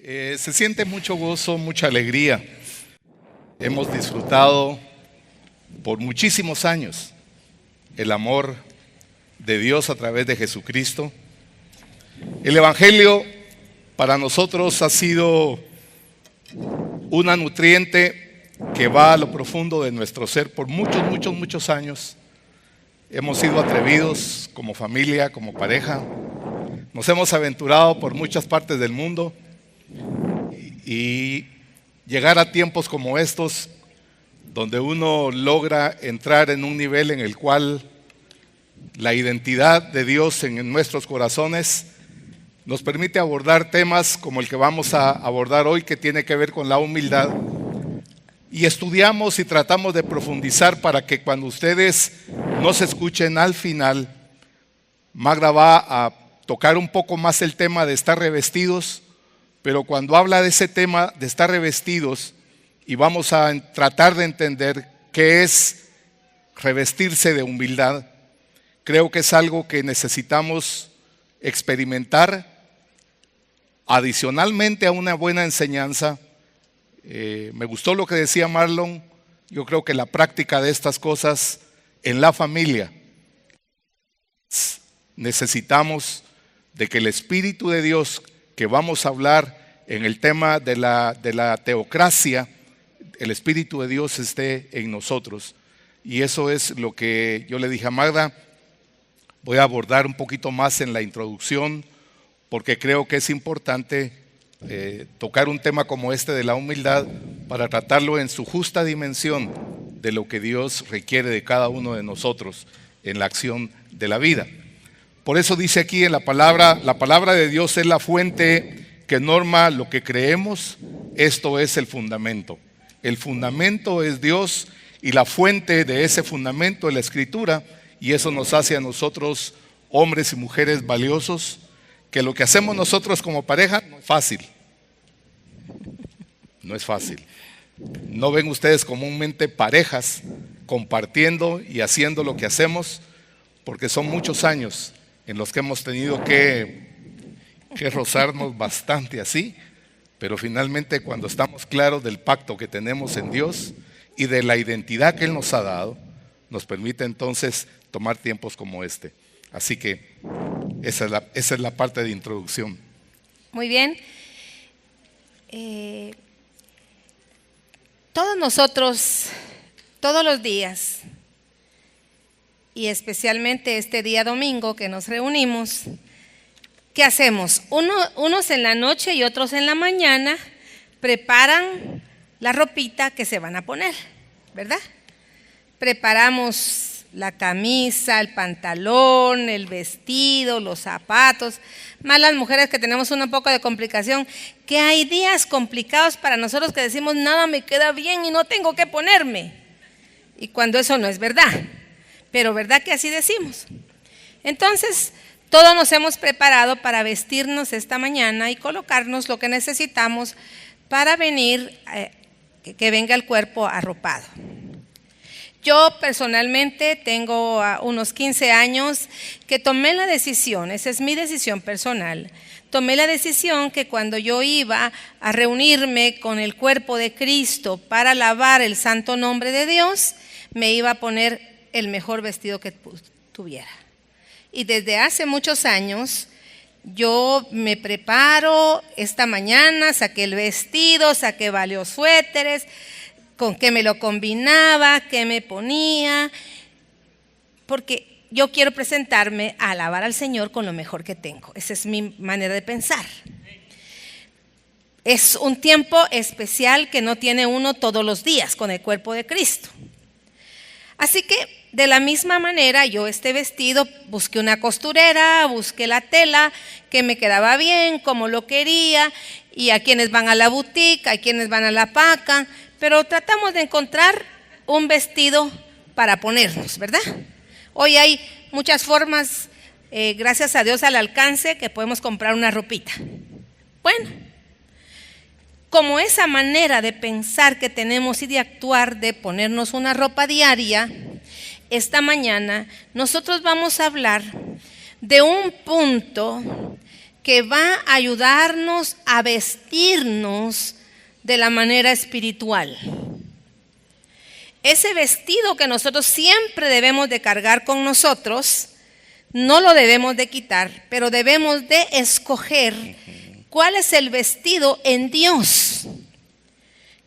Se siente mucho gozo, mucha alegría. Hemos disfrutado por muchísimos años el amor de Dios a través de Jesucristo. El Evangelio para nosotros ha sido una nutriente que va a lo profundo de nuestro ser por muchos años. Hemos sido atrevidos como familia, como pareja. Nos hemos aventurado por muchas partes del mundo y llegar a tiempos como estos, donde uno logra entrar en un nivel en el cual la identidad de Dios en nuestros corazones nos permite abordar temas como el que vamos a abordar hoy, que tiene que ver con la humildad. Y estudiamos y tratamos de profundizar para que cuando ustedes nos escuchen al final, Magda va a tocar un poco más el tema de estar revestidos, pero cuando habla de ese tema de estar revestidos, y vamos a tratar de entender qué es revestirse de humildad, creo que es algo que necesitamos experimentar adicionalmente a una buena enseñanza. Me gustó lo que decía Marlon. Yo creo que la práctica de estas cosas en la familia, necesitamos de que el Espíritu de Dios, que vamos a hablar en el tema de la teocracia, el Espíritu de Dios esté en nosotros. Y eso es lo que yo le dije a Magda. Voy a abordar un poquito más en la introducción, porque creo que es importante tocar un tema como este de la humildad para tratarlo en su justa dimensión de lo que Dios requiere de cada uno de nosotros en la acción de la vida. Por eso dice aquí en la palabra de Dios es la fuente que norma lo que creemos. Esto es el fundamento. El fundamento es Dios y la fuente de ese fundamento es la Escritura, y eso nos hace a nosotros hombres y mujeres valiosos, que lo que hacemos nosotros como pareja no es fácil. No es fácil. No ven ustedes comúnmente parejas compartiendo y haciendo lo que hacemos, porque son muchos años en los que hemos tenido que rozarnos bastante así, pero finalmente cuando estamos claros del pacto que tenemos en Dios y de la identidad que Él nos ha dado, nos permite entonces tomar tiempos como este. Así que esa es la parte de introducción. Muy bien. Todos nosotros, todos los días, y especialmente este día domingo que nos reunimos, ¿qué hacemos? Unos en la noche y otros en la mañana preparan la ropita que se van a poner, ¿verdad? Preparamos la camisa, el pantalón, el vestido, los zapatos. Más las mujeres que tenemos un poco de complicación, que hay días complicados para nosotros que decimos nada me queda bien y no tengo que ponerme. Y cuando eso no es verdad, pero verdad que así decimos. Entonces, todos nos hemos preparado para vestirnos esta mañana y colocarnos lo que necesitamos para venir, que venga el cuerpo arropado. Yo personalmente tengo unos 15 años que tomé la decisión, esa es mi decisión personal, tomé la decisión que cuando yo iba a reunirme con el cuerpo de Cristo para alabar el santo nombre de Dios, me iba a poner el mejor vestido que tuviera. Y desde hace muchos años yo me preparo. Esta mañana saqué el vestido, saqué varios suéteres, con qué me lo combinaba, qué me ponía, porque yo quiero presentarme a alabar al Señor con lo mejor que tengo. Esa es mi manera de pensar. Es un tiempo especial que no tiene uno todos los días con el cuerpo de Cristo. Así que de la misma manera yo este vestido busqué una costurera, busqué la tela que me quedaba bien, como lo quería, y a quienes van a la boutique, a quienes van a la paca, pero tratamos de encontrar un vestido para ponernos, ¿verdad? Hoy hay muchas formas, gracias a Dios al alcance, que podemos comprar una ropita. Bueno, como esa manera de pensar que tenemos y de actuar, de ponernos una ropa diaria, esta mañana nosotros vamos a hablar de un punto que va a ayudarnos a vestirnos de la manera espiritual. Ese vestido que nosotros siempre debemos de cargar con nosotros, no lo debemos de quitar, pero debemos de escoger cuál es el vestido en Dios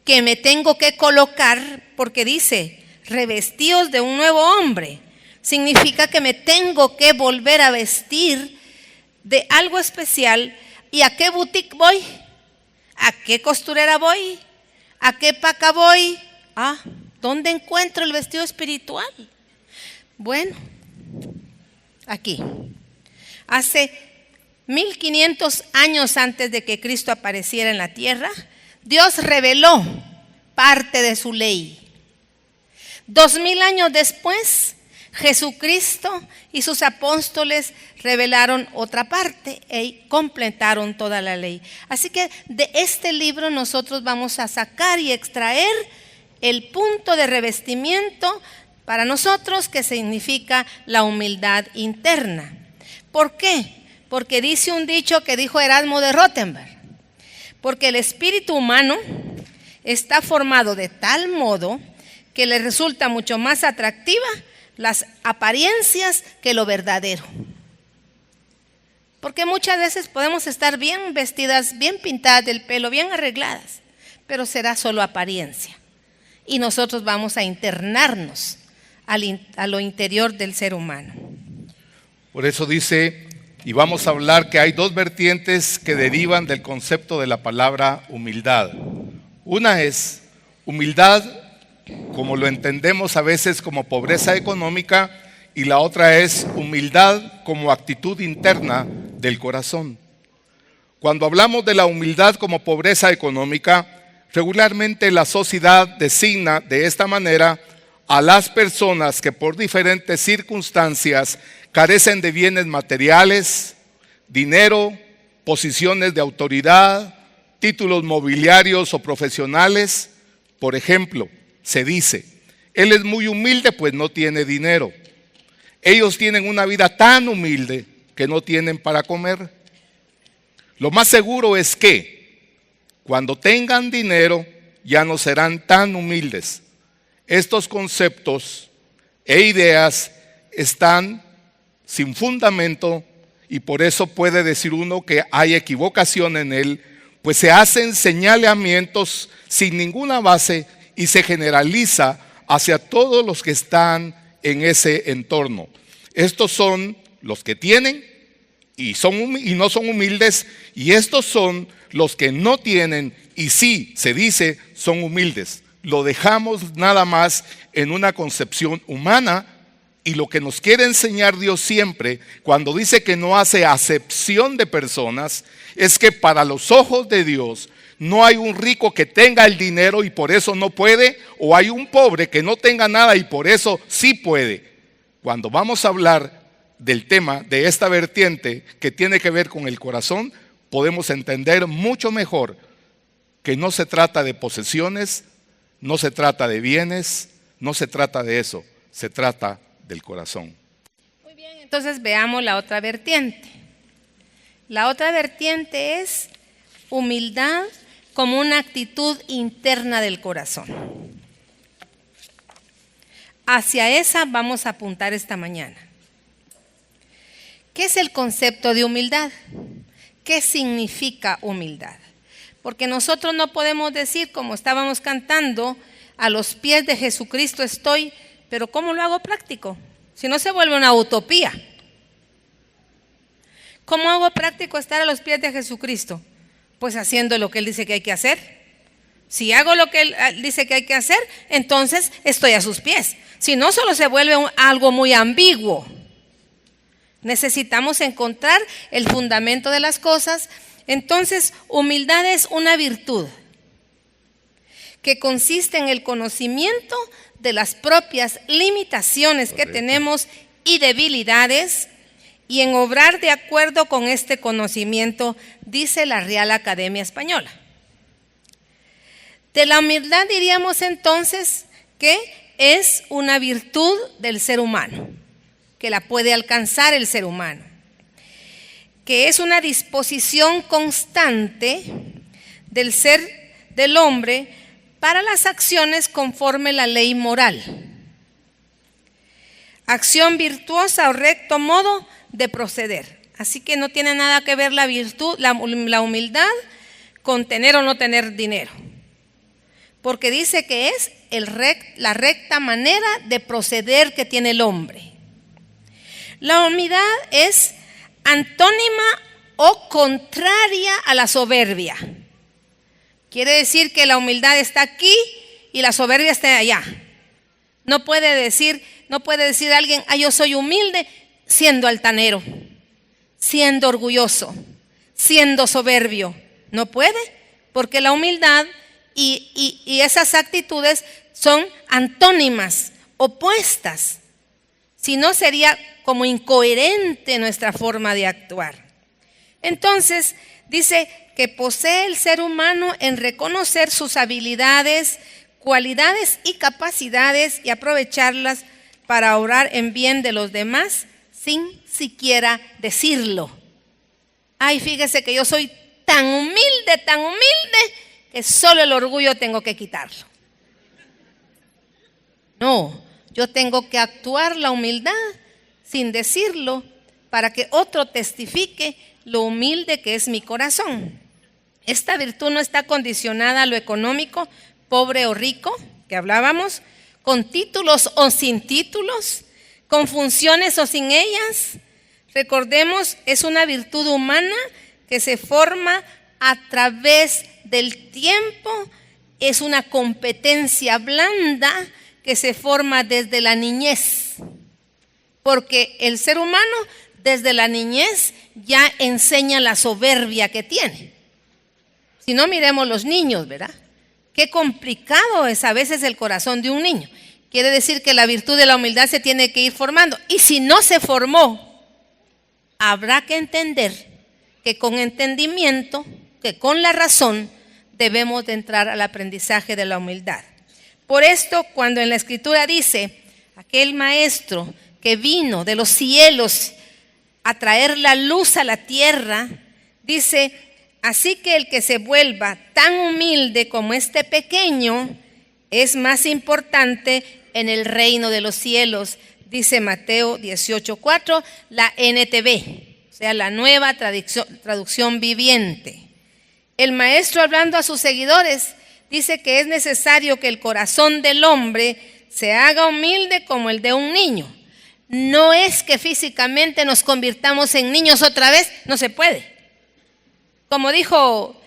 que me tengo que colocar, porque dice, revestidos de un nuevo hombre. Significa que me tengo que volver a vestir de algo especial. ¿Y a qué boutique voy? ¿A qué costurera voy? ¿A qué paca voy? ¿Dónde encuentro el vestido espiritual? Bueno, aquí. Hace 1500 años antes de que Cristo apareciera en la tierra, Dios reveló parte de su ley. 2000 años después, Jesucristo y sus apóstoles revelaron otra parte y completaron toda la ley. Así que de este libro nosotros vamos a sacar y extraer el punto de revestimiento para nosotros, que significa la humildad interna. ¿Por qué? Porque dice un dicho que dijo Erasmo de Rottenberg, porque el espíritu humano está formado de tal modo que le resulta mucho más atractiva las apariencias que lo verdadero. Porque muchas veces podemos estar bien vestidas, bien pintadas del pelo, bien arregladas, pero será solo apariencia. Y nosotros vamos a internarnos a lo interior del ser humano. Por eso dice, y vamos a hablar que hay dos vertientes que derivan del concepto de la palabra humildad. Una es humildad, como lo entendemos a veces como pobreza económica, y la otra es humildad como actitud interna del corazón. Cuando hablamos de la humildad como pobreza económica, regularmente la sociedad designa de esta manera a las personas que por diferentes circunstancias carecen de bienes materiales, dinero, posiciones de autoridad, títulos mobiliarios o profesionales. Por ejemplo, se dice, él es muy humilde pues no tiene dinero. Ellos tienen una vida tan humilde que no tienen para comer. Lo más seguro es que cuando tengan dinero ya no serán tan humildes. Estos conceptos e ideas están sin fundamento y por eso puede decir uno que hay equivocación en él, pues se hacen señalamientos sin ninguna base y se generaliza hacia todos los que están en ese entorno. Estos son los que tienen y no son humildes, y estos son los que no tienen y sí, se dice, son humildes. Lo dejamos nada más en una concepción humana, y lo que nos quiere enseñar Dios siempre, cuando dice que no hace acepción de personas, es que para los ojos de Dios no hay un rico que tenga el dinero y por eso no puede, o hay un pobre que no tenga nada y por eso sí puede. Cuando vamos a hablar del tema de esta vertiente que tiene que ver con el corazón, podemos entender mucho mejor que no se trata de posesiones, no se trata de bienes, no se trata de eso, se trata del corazón. Muy bien, entonces veamos la otra vertiente. La otra vertiente es humildad como una actitud interna del corazón. Hacia esa vamos a apuntar esta mañana. ¿Qué es el concepto de humildad? ¿Qué significa humildad? Porque nosotros no podemos decir, como estábamos cantando, a los pies de Jesucristo estoy, pero ¿cómo lo hago práctico? Si no se vuelve una utopía. ¿Cómo hago práctico estar a los pies de Jesucristo? Pues haciendo lo que Él dice que hay que hacer. Si hago lo que Él dice que hay que hacer, entonces estoy a sus pies. Si no, solo se vuelve algo muy ambiguo. Necesitamos encontrar el fundamento de las cosas. Entonces, humildad es una virtud que consiste en el conocimiento de las propias limitaciones que tenemos y debilidades, y en obrar de acuerdo con este conocimiento, dice la Real Academia Española. De la humildad diríamos entonces que es una virtud del ser humano, que la puede alcanzar el ser humano. que es una disposición constante del ser del hombre para las acciones conforme la ley moral. Acción virtuosa o recto modo de proceder. Así que no tiene nada que ver la virtud, la humildad con tener o no tener dinero. Porque dice que es la recta manera de proceder que tiene el hombre. La humildad es antónima o contraria a la soberbia. Quiere decir que la humildad está aquí y la soberbia está allá. No puede decir alguien, yo soy humilde, siendo altanero, siendo orgulloso, siendo soberbio. No puede, porque la humildad y esas actitudes son antónimas, opuestas. Si no, sería como incoherente nuestra forma de actuar. Entonces, dice que posee el ser humano en reconocer sus habilidades, cualidades y capacidades y aprovecharlas para obrar en bien de los demás sin siquiera decirlo. Ay, fíjese que yo soy tan humilde, que solo el orgullo tengo que quitarlo. No, yo tengo que actuar la humildad sin decirlo para que otro testifique lo humilde que es mi corazón. Esta virtud no está condicionada a lo económico, pobre o rico, que hablábamos, con títulos o sin títulos, con funciones o sin ellas. Recordemos, es una virtud humana que se forma a través del tiempo, es una competencia blanda que se forma desde la niñez, porque el ser humano desde la niñez ya enseña la soberbia que tiene. Si no, miremos los niños, ¿verdad? Qué complicado es a veces el corazón de un niño. Quiere decir que la virtud de la humildad se tiene que ir formando. Y si no se formó, habrá que entender que con entendimiento, que con la razón, debemos de entrar al aprendizaje de la humildad. Por esto, cuando en la Escritura dice, aquel maestro que vino de los cielos a traer la luz a la tierra, dice, así que el que se vuelva tan humilde como este pequeño es más importante en el reino de los cielos, dice Mateo 18:4, la NTV, o sea, la nueva traducción viviente. El maestro, hablando a sus seguidores, dice que es necesario que el corazón del hombre se haga humilde como el de un niño. No es que físicamente nos convirtamos en niños otra vez, no se puede. Como dijo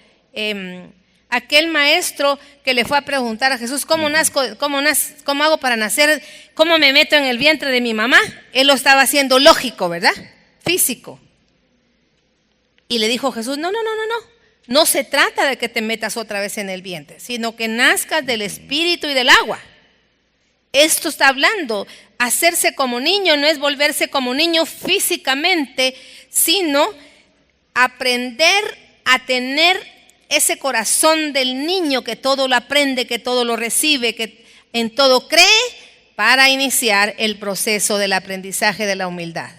aquel maestro que le fue a preguntar a Jesús, ¿cómo hago para nacer? ¿Cómo me meto en el vientre de mi mamá? Él lo estaba haciendo lógico, ¿verdad? Físico. Y le dijo Jesús, no. No se trata de que te metas otra vez en el vientre, sino que nazcas del espíritu y del agua. Esto está hablando, hacerse como niño no es volverse como niño físicamente, sino aprender a tener ese corazón del niño que todo lo aprende, que todo lo recibe, que en todo cree, para iniciar el proceso del aprendizaje de la humildad.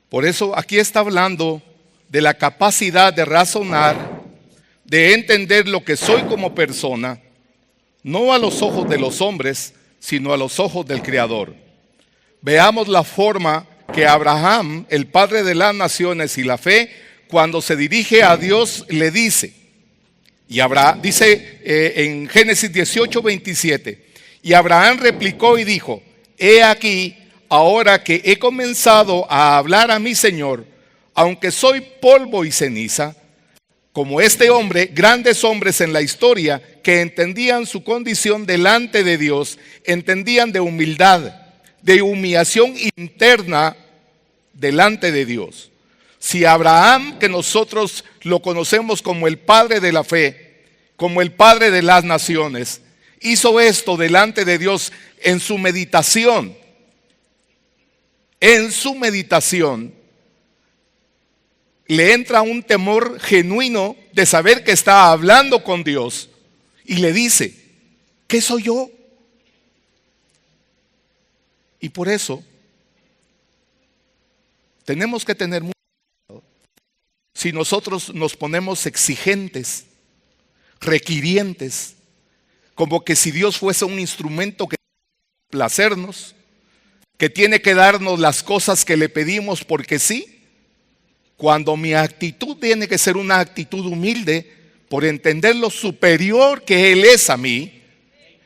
Por eso aquí está hablando de la capacidad de razonar, de entender lo que soy como persona, no a los ojos de los hombres, sino a los ojos del Creador. Veamos la forma que Abraham, el padre de las naciones y la fe, cuando se dirige a Dios, le dice, dice en Génesis 18:27, y Abraham replicó y dijo, he aquí, ahora que he comenzado a hablar a mi Señor, aunque soy polvo y ceniza, como este hombre, grandes hombres en la historia que entendían su condición delante de Dios, entendían de humildad, de humillación interna delante de Dios. Si Abraham, que nosotros lo conocemos como el padre de la fe, como el padre de las naciones, hizo esto delante de Dios en su meditación, le entra un temor genuino de saber que está hablando con Dios y le dice, ¿qué soy yo? Y por eso tenemos que tener mucho cuidado si nosotros nos ponemos exigentes, requirientes, como que si Dios fuese un instrumento que placernos, que tiene que darnos las cosas que le pedimos porque sí, cuando mi actitud tiene que ser una actitud humilde por entender lo superior que Él es a mí,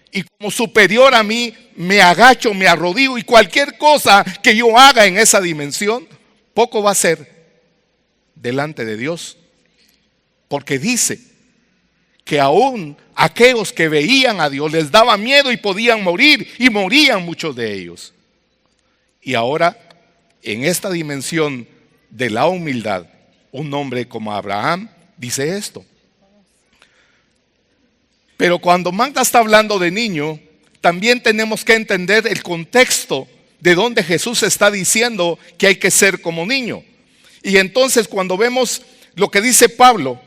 y como superior a mí me agacho, me arrodillo, y cualquier cosa que yo haga en esa dimensión, poco va a ser delante de Dios, porque dice que aún aquellos que veían a Dios les daba miedo y podían morir, y morían muchos de ellos. Y ahora, en esta dimensión de la humildad, un hombre como Abraham dice esto. Pero cuando Magda está hablando de niño, también tenemos que entender el contexto de donde Jesús está diciendo que hay que ser como niño. Y entonces cuando vemos lo que dice Pablo,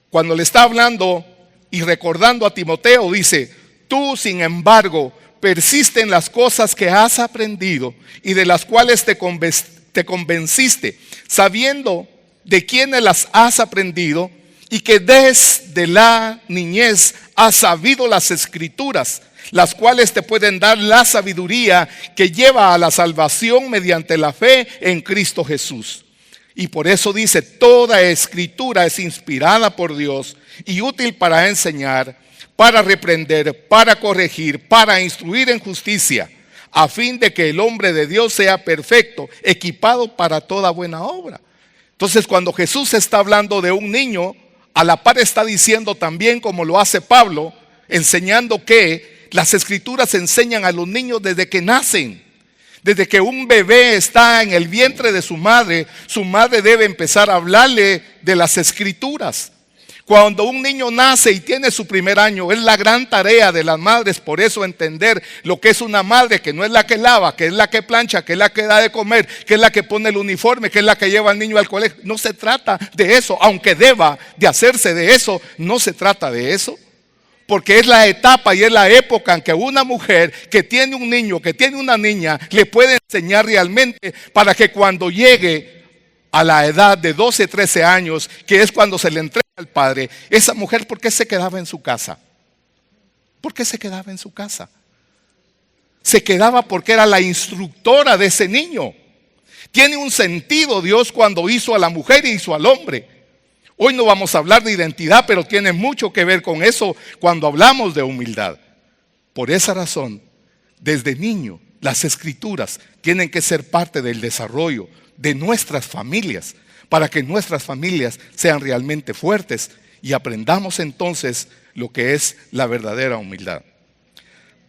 cuando le está hablando y recordando a Timoteo, dice: tú, sin embargo, persiste en las cosas que has aprendido y de las cuales te convenciste, sabiendo de quiénes las has aprendido, y que desde la niñez has sabido las Escrituras, las cuales te pueden dar la sabiduría que lleva a la salvación mediante la fe en Cristo Jesús. Y por eso dice: toda Escritura es inspirada por Dios y útil para enseñar, para reprender, para corregir, para instruir en justicia, a fin de que el hombre de Dios sea perfecto, equipado para toda buena obra. Entonces, cuando Jesús está hablando de un niño, a la par está diciendo también, como lo hace Pablo, enseñando que las Escrituras enseñan a los niños desde que nacen. Desde que un bebé está en el vientre de su madre debe empezar a hablarle de las Escrituras. Cuando un niño nace y tiene su primer año, es la gran tarea de las madres. Por eso entender lo que es una madre, que no es la que lava, que es la que plancha, que es la que da de comer, que es la que pone el uniforme, que es la que lleva al niño al colegio. No se trata de eso, aunque deba de hacerse de eso, no se trata de eso. Porque es la etapa y es la época en que una mujer que tiene un niño, que tiene una niña, le puede enseñar realmente, para que cuando llegue a la edad de 12, 13 años, que es cuando se le entrega al padre, esa mujer, ¿por qué se quedaba en su casa? ¿Por qué se quedaba en su casa? Se quedaba porque era la instructora de ese niño. Tiene un sentido Dios cuando hizo a la mujer y hizo al hombre. Hoy no vamos a hablar de identidad, pero tiene mucho que ver con eso cuando hablamos de humildad. Por esa razón, desde niño, las Escrituras tienen que ser parte del desarrollo de nuestras familias, para que nuestras familias sean realmente fuertes y aprendamos entonces lo que es la verdadera humildad.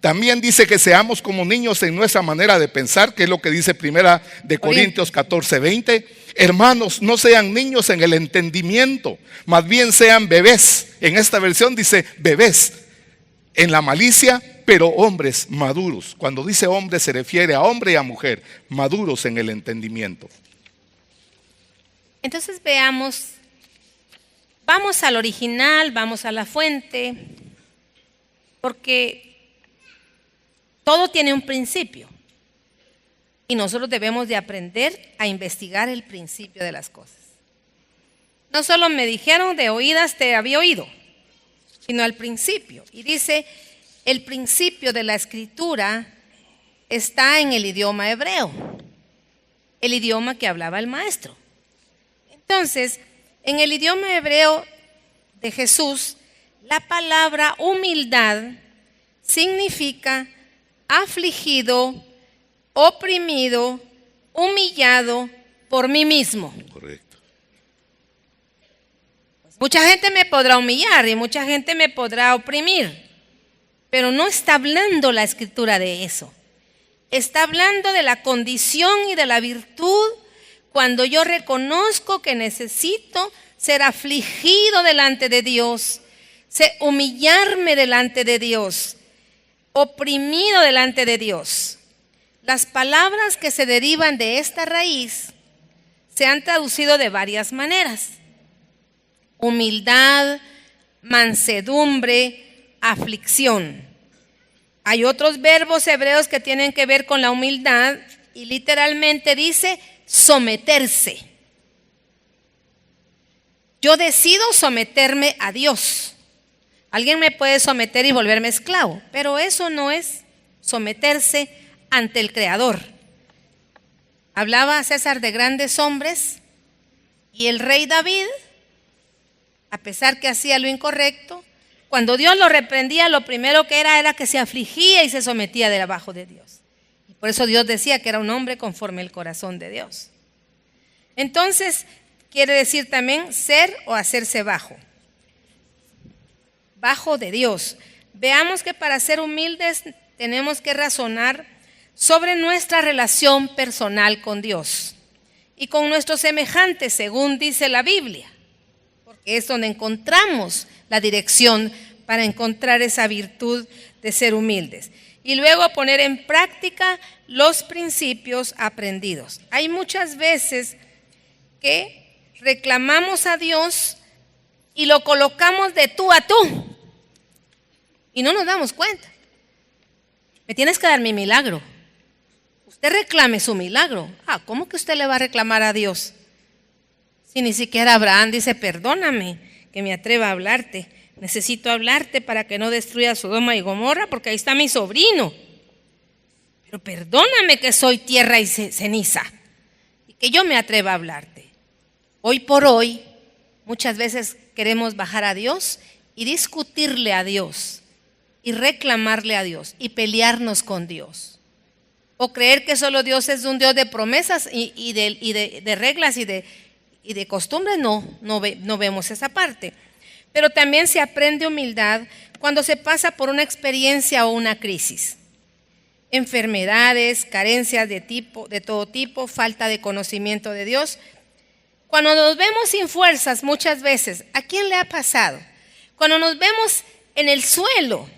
También dice que seamos como niños en nuestra manera de pensar, que es lo que dice Primera de Corintios 14:20. Hermanos, no sean niños en el entendimiento, más bien sean bebés. En esta versión dice bebés en la malicia, pero hombres maduros. Cuando dice hombre se refiere a hombre y a mujer, maduros en el entendimiento. Entonces veamos, vamos al original, vamos a la fuente, porque todo tiene un principio y nosotros debemos de aprender a investigar el principio de las cosas. No solo me dijeron de oídas te había oído, sino al principio. Y dice, el principio de la Escritura está en el idioma hebreo, el idioma que hablaba el maestro. Entonces, en el idioma hebreo de Jesús, la palabra humildad significa afligido, oprimido, humillado por mí mismo. Correcto. Mucha gente me podrá humillar y mucha gente me podrá oprimir, pero no está hablando la Escritura de eso. Está hablando de la condición y de la virtud cuando yo reconozco que necesito ser afligido delante de Dios, humillarme delante de Dios, oprimido delante de Dios. Las palabras que se derivan de esta raíz se han traducido de varias maneras: humildad, mansedumbre, aflicción. Hay otros verbos hebreos que tienen que ver con la humildad y literalmente dice someterse. Yo decido someterme a Dios. Alguien me puede someter y volverme esclavo, pero eso no es someterse ante el Creador. Hablaba César de grandes hombres y el rey David, a pesar que hacía lo incorrecto, cuando Dios lo reprendía, lo primero que era que se afligía y se sometía debajo de Dios. Y por eso Dios decía que era un hombre conforme el corazón de Dios. Entonces, quiere decir también ser o hacerse bajo de Dios. Veamos que para ser humildes tenemos que razonar sobre nuestra relación personal con Dios y con nuestros semejantes, según dice la Biblia, porque es donde encontramos la dirección para encontrar esa virtud de ser humildes. Y luego poner en práctica los principios aprendidos. Hay muchas veces que reclamamos a Dios y lo colocamos de tú a tú y no nos damos cuenta. Me tienes que dar mi milagro. Usted reclame su milagro. ¿Cómo que usted le va a reclamar a Dios? Si ni siquiera Abraham dice, perdóname que me atreva a hablarte. Necesito hablarte para que no destruya Sodoma y Gomorra porque ahí está mi sobrino. Pero perdóname que soy tierra y ceniza y que yo me atreva a hablarte. Hoy por hoy, muchas veces queremos bajar a Dios y discutirle a Dios y reclamarle a Dios y pelearnos con Dios. O creer que solo Dios es un Dios de promesas y de reglas y de costumbres. No vemos esa parte. Pero también se aprende humildad cuando se pasa por una experiencia o una crisis. Enfermedades, carencias de todo tipo, falta de conocimiento de Dios. Cuando nos vemos sin fuerzas muchas veces, ¿a quién le ha pasado? Cuando nos vemos en el suelo,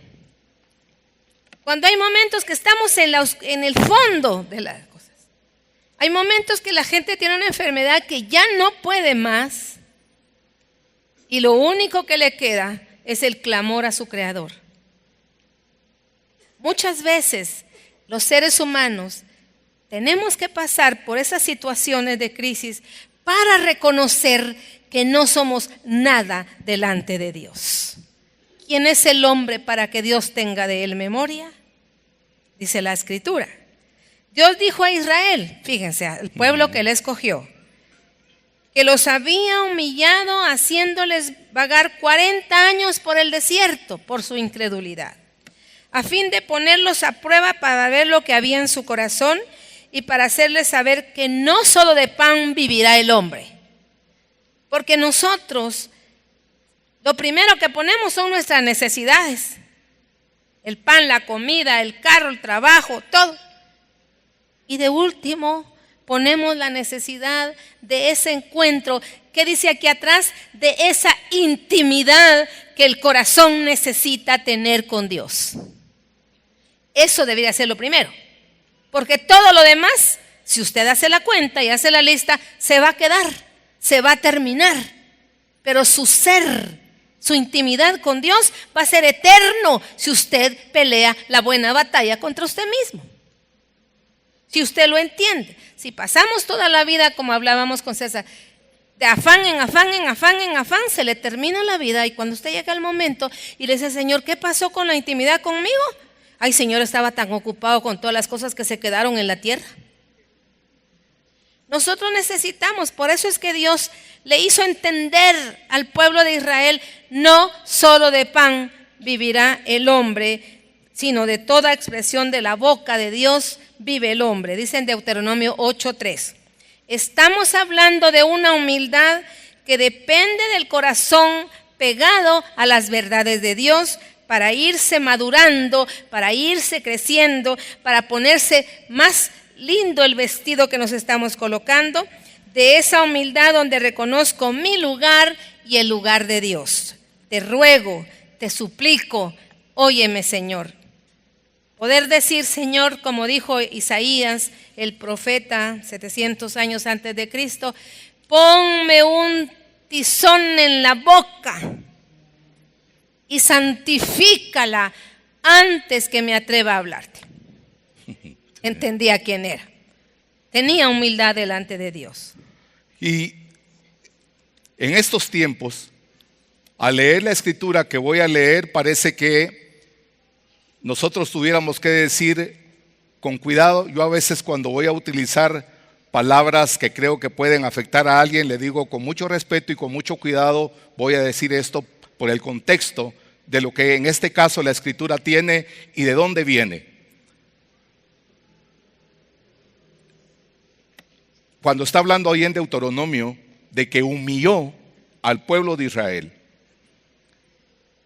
cuando hay momentos que estamos en el fondo de las cosas. Hay momentos que la gente tiene una enfermedad que ya no puede más y lo único que le queda es el clamor a su Creador. Muchas veces los seres humanos tenemos que pasar por esas situaciones de crisis para reconocer que no somos nada delante de Dios. ¿Quién es el hombre para que Dios tenga de él memoria? Dice la Escritura. Dios dijo a Israel, fíjense, al pueblo que él escogió, que los había humillado haciéndoles vagar 40 años por el desierto por su incredulidad, a fin de ponerlos a prueba para ver lo que había en su corazón y para hacerles saber que no solo de pan vivirá el hombre. Porque nosotros lo primero que ponemos son nuestras necesidades. El pan, la comida, el carro, el trabajo, todo. Y de último ponemos la necesidad de ese encuentro, ¿qué dice aquí atrás? De esa intimidad que el corazón necesita tener con Dios. Eso debería ser lo primero. Porque todo lo demás, si usted hace la cuenta y hace la lista, se va a quedar, se va a terminar. Pero su ser, su intimidad con Dios va a ser eterno si usted pelea la buena batalla contra usted mismo. Si usted lo entiende. Si pasamos toda la vida, como hablábamos con César, de afán en afán, en afán, en afán, se le termina la vida. Y cuando usted llega al momento y le dice, Señor, ¿qué pasó con la intimidad conmigo? Ay, Señor, estaba tan ocupado con todas las cosas que se quedaron en la tierra. Nosotros necesitamos, por eso es que Dios le hizo entender al pueblo de Israel, no solo de pan vivirá el hombre, sino de toda expresión de la boca de Dios vive el hombre. Dice en Deuteronomio 8:3. Estamos hablando de una humildad que depende del corazón pegado a las verdades de Dios, para irse madurando, para irse creciendo, para ponerse más lindo el vestido que nos estamos colocando, de esa humildad donde reconozco mi lugar y el lugar de Dios. Te ruego, te suplico, óyeme, Señor. Poder decir, Señor, como dijo Isaías, el profeta, 700 años antes de Cristo, ponme un tizón en la boca y santifícala antes que me atreva a hablarte. Entendía quién era. Tenía humildad delante de Dios. Y En estos tiempos, al leer la escritura que voy a leer, parece que nosotros tuviéramos que decir con cuidado. Yo a veces cuando voy a utilizar palabras que creo que pueden afectar a alguien, le digo con mucho respeto y con mucho cuidado, voy a decir esto por el contexto de lo que en este caso la escritura tiene y de dónde viene. Cuando está hablando hoy en Deuteronomio de que humilló al pueblo de Israel,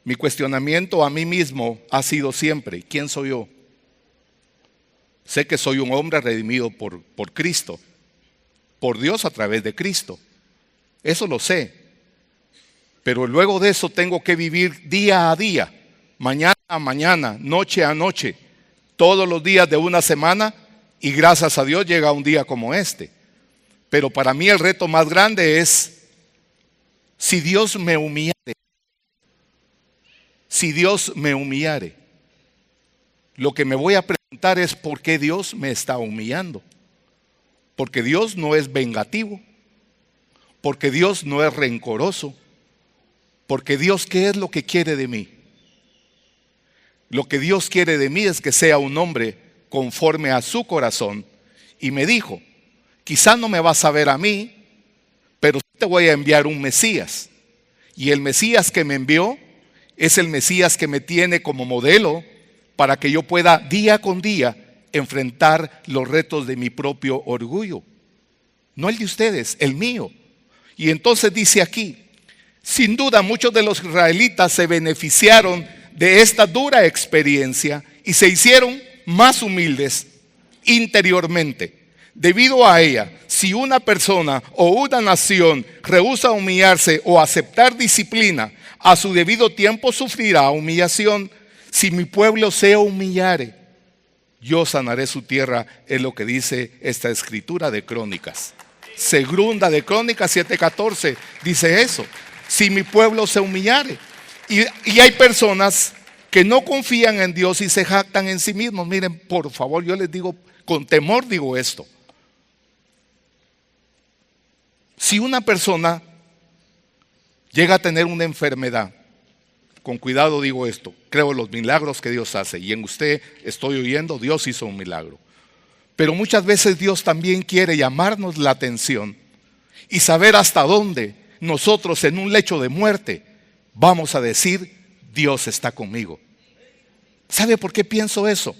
mi cuestionamiento a mí mismo ha sido siempre: ¿quién soy yo? Sé que soy un hombre redimido por Cristo, por Dios a través de Cristo. Eso lo sé. Pero luego de eso tengo que vivir día a día, mañana a mañana, noche a noche, todos los días de una semana, y gracias a Dios llega un día como este. Pero para mí el reto más grande es: si Dios me humillare, si Dios me humillare, lo que me voy a preguntar es: ¿por qué Dios me está humillando? Porque Dios no es vengativo, porque Dios no es rencoroso, porque Dios, ¿qué es lo que quiere de mí? Lo que Dios quiere de mí es que sea un hombre conforme a su corazón. Y me dijo: quizá no me vas a ver a mí, pero te voy a enviar un Mesías. Y el Mesías que me envió es el Mesías que me tiene como modelo para que yo pueda día con día enfrentar los retos de mi propio orgullo. No el de ustedes, el mío. Y entonces dice aquí: sin duda muchos de los israelitas se beneficiaron de esta dura experiencia y se hicieron más humildes interiormente. Debido a ella, si una persona o una nación rehúsa humillarse o aceptar disciplina, a su debido tiempo sufrirá humillación. Si mi pueblo se humillare, yo sanaré su tierra, es lo que dice esta escritura de Crónicas. Segunda de Crónicas 7:14 dice eso: si mi pueblo se humillare. Y hay personas que no confían en Dios y se jactan en sí mismos. Miren, por favor, yo les digo, con temor digo esto: si una persona llega a tener una enfermedad, con cuidado digo esto, creo en los milagros que Dios hace, y en usted estoy oyendo, Dios hizo un milagro. Pero muchas veces Dios también quiere llamarnos la atención y saber hasta dónde nosotros en un lecho de muerte vamos a decir: Dios está conmigo. ¿Sabe por qué pienso eso?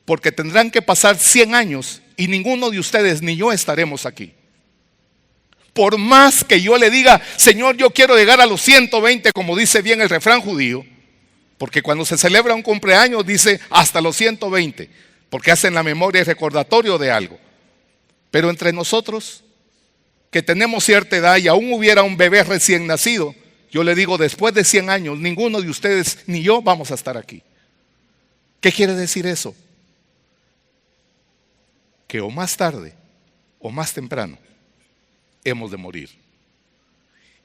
Porque tendrán que pasar 100 años y ninguno de ustedes ni yo estaremos aquí. Por más que yo le diga: Señor, yo quiero llegar a los 120, como dice bien el refrán judío, porque cuando se celebra un cumpleaños dice hasta los 120, porque hacen la memoria y recordatorio de algo. Pero entre nosotros, que tenemos cierta edad y aún hubiera un bebé recién nacido, yo le digo, después de 100 años, ninguno de ustedes ni yo vamos a estar aquí. ¿Qué quiere decir eso? Que o más tarde o más temprano hemos de morir.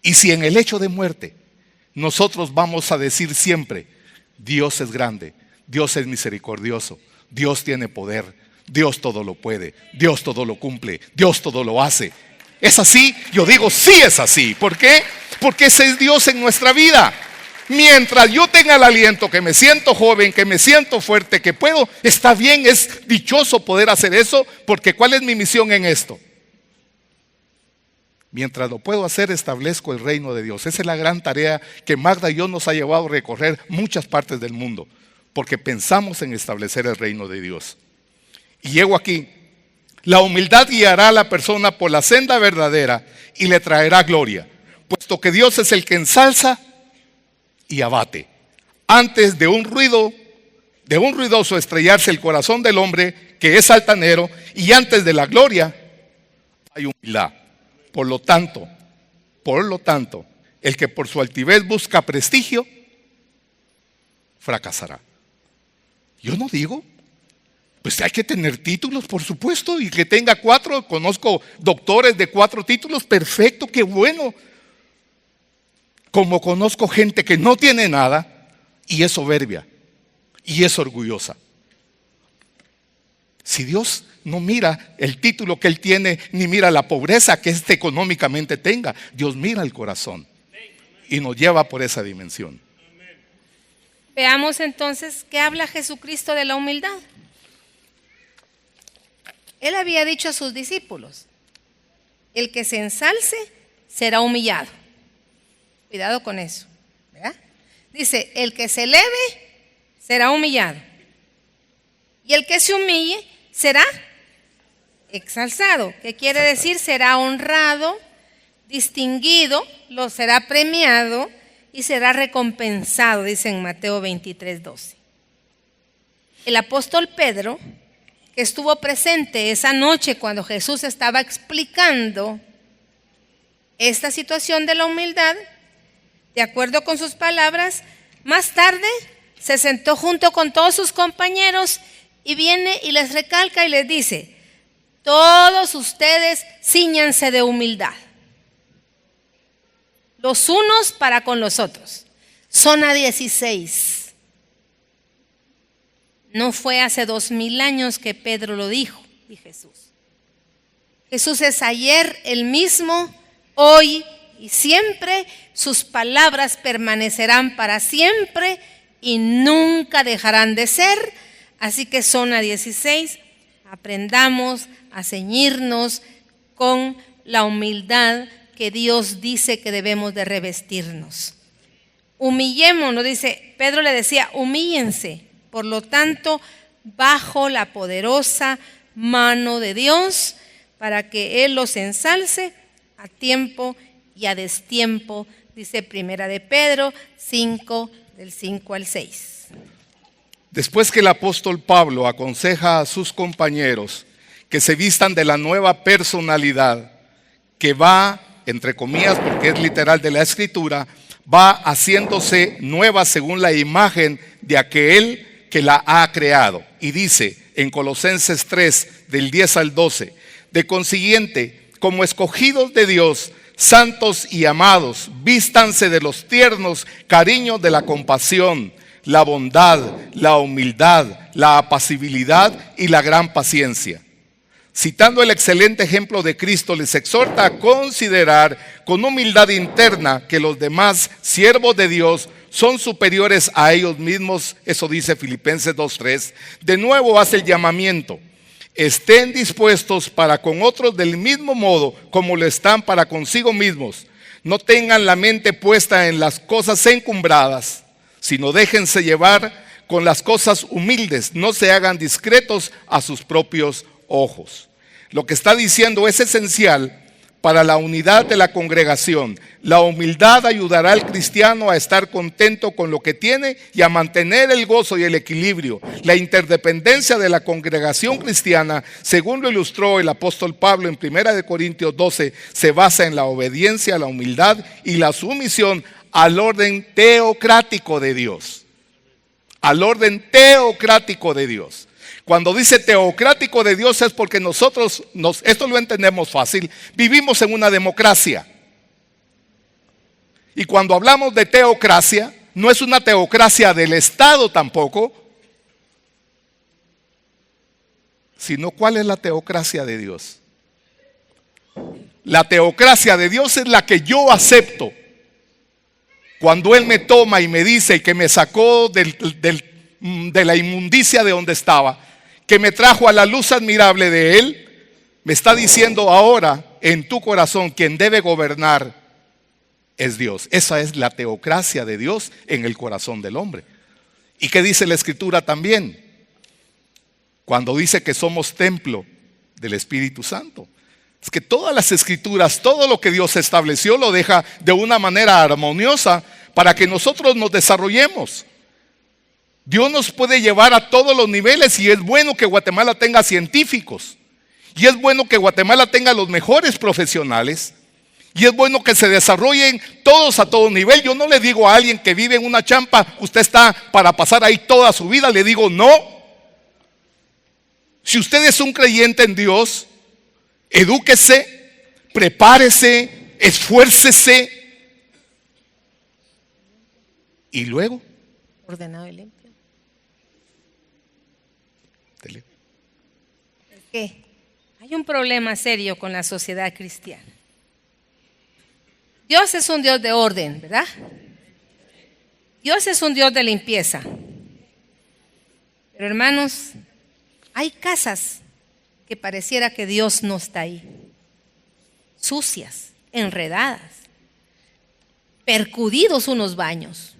Y si en el hecho de muerte nosotros vamos a decir siempre: Dios es grande, Dios es misericordioso, Dios tiene poder, Dios todo lo puede, Dios todo lo cumple, Dios todo lo hace. ¿Es así? Yo digo, sí es así. ¿Por qué? Porque ese es Dios en nuestra vida. Mientras yo tenga el aliento, que me siento joven, que me siento fuerte, que puedo, está bien, es dichoso poder hacer eso, porque ¿cuál es mi misión en esto? Mientras lo puedo hacer, establezco el reino de Dios. Esa es la gran tarea que Magda y yo nos ha llevado a recorrer muchas partes del mundo, porque pensamos en establecer el reino de Dios. Y llego aquí: la humildad guiará a la persona por la senda verdadera y le traerá gloria, puesto que Dios es el que ensalza y abate. Antes de un ruidoso estrellarse el corazón del hombre que es altanero, y antes de la gloria hay humildad. Por lo tanto, el que por su altivez busca prestigio, fracasará. Yo no digo, pues hay que tener títulos, por supuesto, y que tenga 4, conozco doctores de 4 títulos, perfecto, qué bueno. Como conozco gente que no tiene nada y es soberbia y es orgullosa. Si Dios no mira el título que él tiene, ni mira la pobreza que éste económicamente tenga. Dios mira el corazón y nos lleva por esa dimensión. Veamos entonces qué habla Jesucristo de la humildad. Él había dicho a sus discípulos: el que se ensalce será humillado. Cuidado con eso, ¿verdad? Dice, el que se eleve será humillado, y el que se humille será exalzado. ¿Qué quiere decir? Será honrado, distinguido, lo será premiado y será recompensado, dice en Mateo 23:12. El apóstol Pedro, que estuvo presente esa noche cuando Jesús estaba explicando esta situación de la humildad, de acuerdo con sus palabras, más tarde se sentó junto con todos sus compañeros y viene y les recalca y les dice: todos ustedes cíñanse de humildad, los unos para con los otros. Zona 16. No fue hace 2000 años que Pedro lo dijo, y Jesús. Jesús es ayer el mismo, hoy y siempre. Sus palabras permanecerán para siempre y nunca dejarán de ser. Así que zona 16, aprendamos a ceñirnos con la humildad que Dios dice que debemos de revestirnos. Humillémonos, dice, Pedro le decía, humíllense, por lo tanto, bajo la poderosa mano de Dios, para que Él los ensalce a tiempo y a destiempo, dice Primera de Pedro 5, del 5 al 6. Después que el apóstol Pablo aconseja a sus compañeros que se vistan de la nueva personalidad que va, entre comillas, porque es literal de la Escritura, va haciéndose nueva según la imagen de aquel que la ha creado. Y dice en Colosenses 3, del 10 al 12, de consiguiente, como escogidos de Dios, santos y amados, vístanse de los tiernos cariños de la compasión, la bondad, la humildad, la apacibilidad y la gran paciencia. Citando el excelente ejemplo de Cristo, les exhorta a considerar con humildad interna que los demás siervos de Dios son superiores a ellos mismos. Eso dice Filipenses 2:3. De nuevo hace el llamamiento: estén dispuestos para con otros del mismo modo como lo están para consigo mismos. No tengan la mente puesta en las cosas encumbradas, sino déjense llevar con las cosas humildes. No se hagan discretos a sus propios ojos. Lo que está diciendo es esencial para la unidad de la congregación. La humildad ayudará al cristiano a estar contento con lo que tiene y a mantener el gozo y el equilibrio. La interdependencia de la congregación cristiana, según lo ilustró el apóstol Pablo en 1 Corintios 12, se basa en la obediencia, la humildad y la sumisión al orden teocrático de Dios. Al orden teocrático de Dios. Cuando dice teocrático de Dios es porque nosotros, esto lo entendemos fácil, vivimos en una democracia. Y cuando hablamos de teocracia, no es una teocracia del Estado tampoco, sino ¿cuál es la teocracia de Dios? La teocracia de Dios es la que yo acepto. Cuando Él me toma y me dice que me sacó de la inmundicia de donde estaba, que me trajo a la luz admirable de Él, me está diciendo ahora en tu corazón quien debe gobernar es Dios. Esa es la teocracia de Dios en el corazón del hombre. ¿Y qué dice la Escritura también? Cuando dice que somos templo del Espíritu Santo. Es que todas las Escrituras, todo lo que Dios estableció lo deja de una manera armoniosa para que nosotros nos desarrollemos. Dios nos puede llevar a todos los niveles y es bueno que Guatemala tenga científicos. Y es bueno que Guatemala tenga los mejores profesionales. Y es bueno que se desarrollen todos a todo nivel. Yo no le digo a alguien que vive en una champa, usted está para pasar ahí toda su vida. Le digo no. Si usted es un creyente en Dios, edúquese, prepárese, esfuércese. Y luego, ordenado y limpio. que hay un problema serio con la sociedad cristiana. Dios es un Dios de orden, ¿verdad? Dios es un Dios de limpieza. Pero hermanos, hay casas que pareciera que Dios no está ahí. Sucias, enredadas, percudidos unos baños,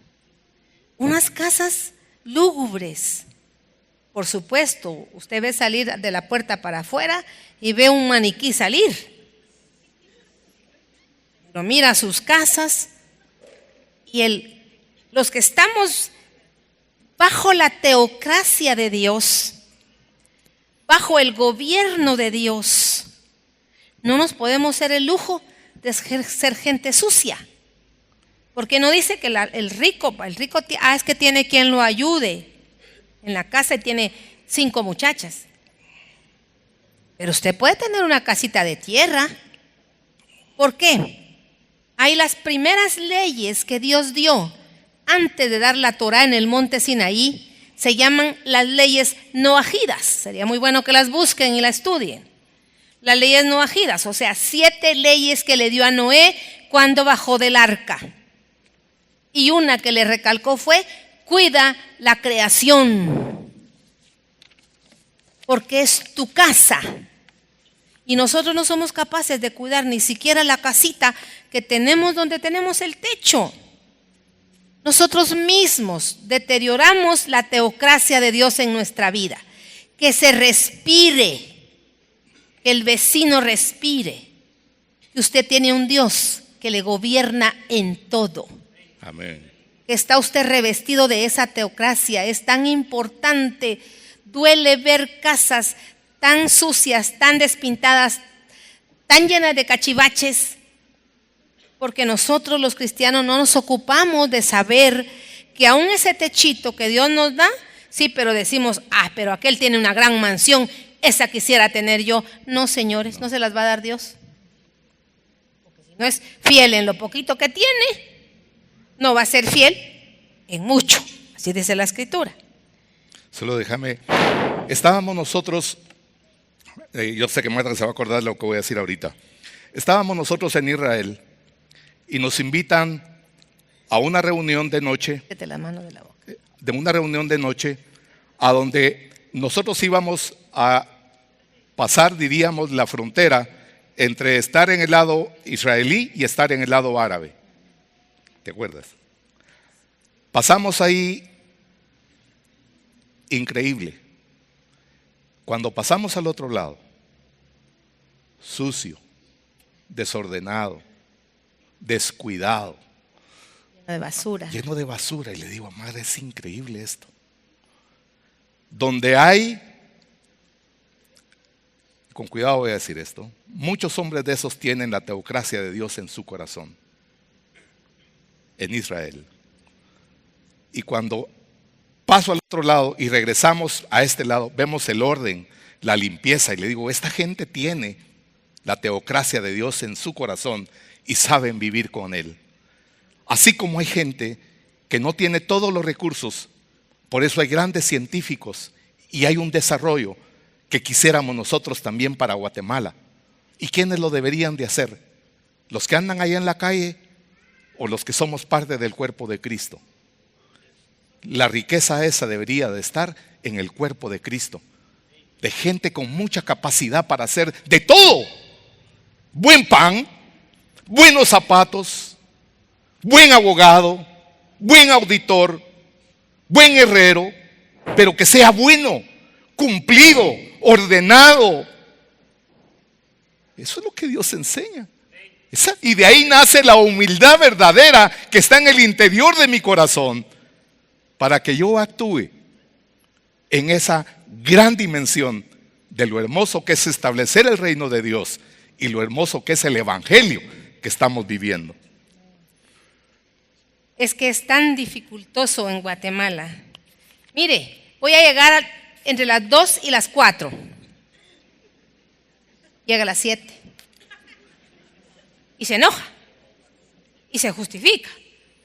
unas casas lúgubres. Por supuesto, usted ve salir de la puerta para afuera y ve un maniquí salir. Pero mira sus casas y los que estamos bajo la teocracia de Dios, bajo el gobierno de Dios, no nos podemos hacer el lujo de ser gente sucia. Porque no dice que el rico es que tiene quien lo ayude en la casa y tiene 5 muchachas. Pero usted puede tener una casita de tierra. ¿Por qué? Hay las primeras leyes que Dios dio antes de dar la Torá en el monte Sinaí, se llaman las leyes noajidas. Sería muy bueno que las busquen y las estudien. Las leyes noajidas, o sea, 7 leyes que le dio a Noé cuando bajó del arca. Y una que le recalcó fue: cuida la creación, porque es tu casa. Y nosotros no somos capaces de cuidar ni siquiera la casita que tenemos donde tenemos el techo. Nosotros mismos deterioramos la teocracia de Dios en nuestra vida. Que se respire, que el vecino respire, que usted tiene un Dios que le gobierna en todo. Amén. Está usted revestido de esa teocracia. Es tan importante. Duele ver casas tan sucias, tan despintadas, tan llenas de cachivaches, porque nosotros los cristianos no nos ocupamos de saber que aún ese techito que Dios nos da, sí, pero decimos: pero aquel tiene una gran mansión, esa quisiera tener yo. No, señores, no se las va a dar Dios. Porque si no es fiel en lo poquito que tiene, no va a ser fiel en mucho. Así dice la Escritura. Solo déjame. Estábamos nosotros, yo sé que Marta se va a acordar de lo que voy a decir ahorita. Estábamos nosotros en Israel y nos invitan a una reunión de noche. Métete la mano de la boca. De una reunión de noche a donde nosotros íbamos a pasar, diríamos, la frontera entre estar en el lado israelí y estar en el lado árabe. ¿Te acuerdas? Pasamos ahí, increíble. Cuando pasamos al otro lado, sucio, desordenado, descuidado, Lleno de basura. Lleno de basura. Y le digo: madre, es increíble esto. Donde hay, con cuidado voy a decir esto, muchos hombres de esos tienen la teocracia de Dios en su corazón. En Israel. Y cuando paso al otro lado y regresamos a este lado, vemos el orden, la limpieza, y le digo: esta gente tiene la teocracia de Dios en su corazón y saben vivir con Él. Así como hay gente que no tiene todos los recursos, por eso hay grandes científicos y hay un desarrollo que quisiéramos nosotros también para Guatemala. ¿Y quiénes lo deberían de hacer? ¿Los que andan allá en la calle o los que somos parte del cuerpo de Cristo? La riqueza esa debería de estar en el cuerpo de Cristo, de gente con mucha capacidad para hacer de todo: buen pan, buenos zapatos, buen abogado, buen auditor, buen herrero, pero que sea bueno, cumplido, ordenado. Eso es lo que Dios enseña. Y de ahí nace la humildad verdadera que está en el interior de mi corazón, para que yo actúe en esa gran dimensión de lo hermoso que es establecer el reino de Dios y lo hermoso que es el evangelio que estamos viviendo. Es que es tan dificultoso en Guatemala. Mire, voy a llegar entre las 2 y las 4. Llega a las 7. Y se enoja. Y se justifica.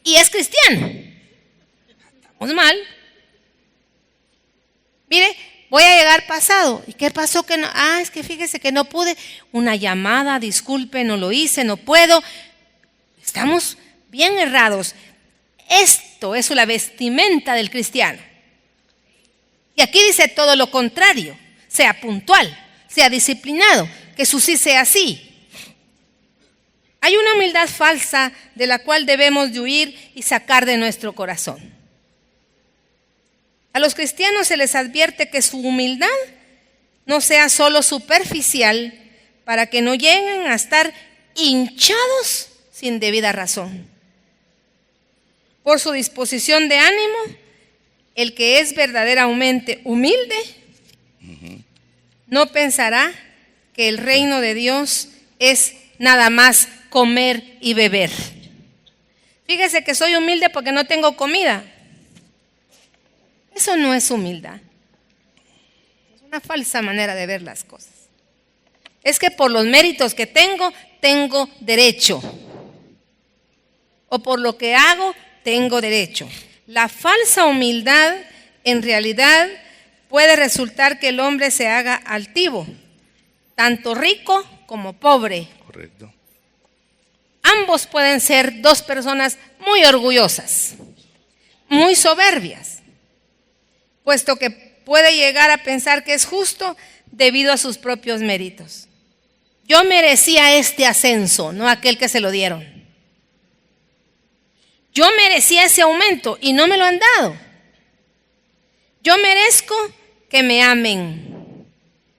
Y es cristiano. Estamos mal. Mire, Voy a llegar pasado. ¿Y qué pasó que no? Es que fíjese que no pude. Una llamada, disculpe, no lo hice, no puedo. Estamos bien errados. Esto es la vestimenta del cristiano. Y aquí dice todo lo contrario. Sea puntual, sea disciplinado, que su sí sea sí. Hay una humildad falsa de la cual debemos de huir y sacar de nuestro corazón. A los cristianos se les advierte que su humildad no sea solo superficial para que no lleguen a estar hinchados sin debida razón. Por su disposición de ánimo, el que es verdaderamente humilde no pensará que el reino de Dios es nada más comer y beber. Fíjese que soy humilde porque no tengo comida. Eso no es humildad. Es una falsa manera de ver las cosas. Es que por los méritos que tengo derecho. O por lo que hago, tengo derecho. La falsa humildad, en realidad, puede resultar que el hombre se haga altivo, tanto rico como pobre. Correcto. Ambos pueden ser dos personas muy orgullosas, muy soberbias, puesto que puede llegar a pensar que es justo debido a sus propios méritos. Yo merecía este ascenso, no aquel que se lo dieron. Yo merecía ese aumento y no me lo han dado. Yo merezco que me amen.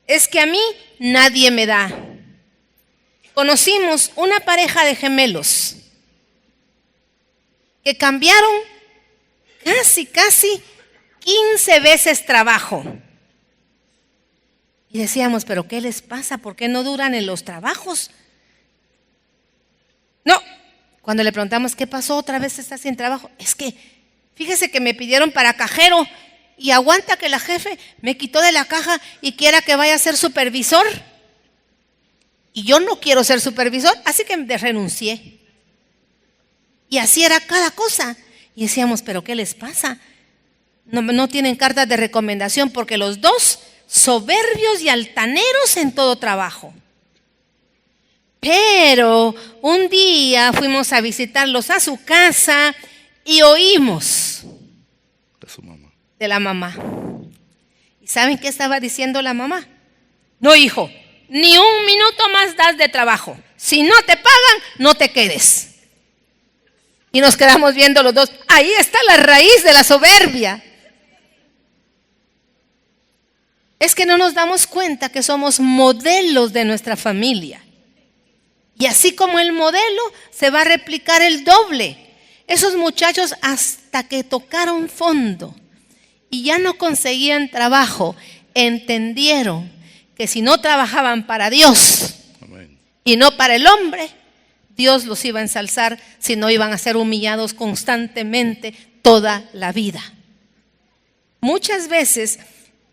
Es que a mí nadie me da. Conocimos una pareja de gemelos que cambiaron casi 15 veces trabajo. Y decíamos, ¿pero qué les pasa? ¿Por qué no duran en los trabajos? No, cuando le preguntamos, ¿qué pasó? ¿Otra vez estás sin trabajo? Es que, fíjese que me pidieron para cajero y aguanta que la jefe me quitó de la caja y quiera que vaya a ser supervisor. Y yo no quiero ser supervisor, así que renuncié. Y así era cada cosa. Y decíamos, ¿pero qué les pasa? No tienen cartas de recomendación porque los dos soberbios y altaneros en todo trabajo. Pero un día fuimos a visitarlos a su casa y oímos De su mamá. de la mamá. ¿Y saben qué estaba diciendo la mamá? No, hijo, ni un minuto más das de trabajo. Si no te pagan, no te quedes. Y nos quedamos viendo los dos. Ahí está la raíz de la soberbia. Es que no nos damos cuenta que somos modelos de nuestra familia. Y así como el modelo, se va a replicar el doble. Esos muchachos hasta que tocaron fondo y ya no conseguían trabajo, entendieron que si no trabajaban para Dios Amén. y no para el hombre, Dios los iba a ensalzar, si no iban a ser humillados constantemente toda la vida. Muchas veces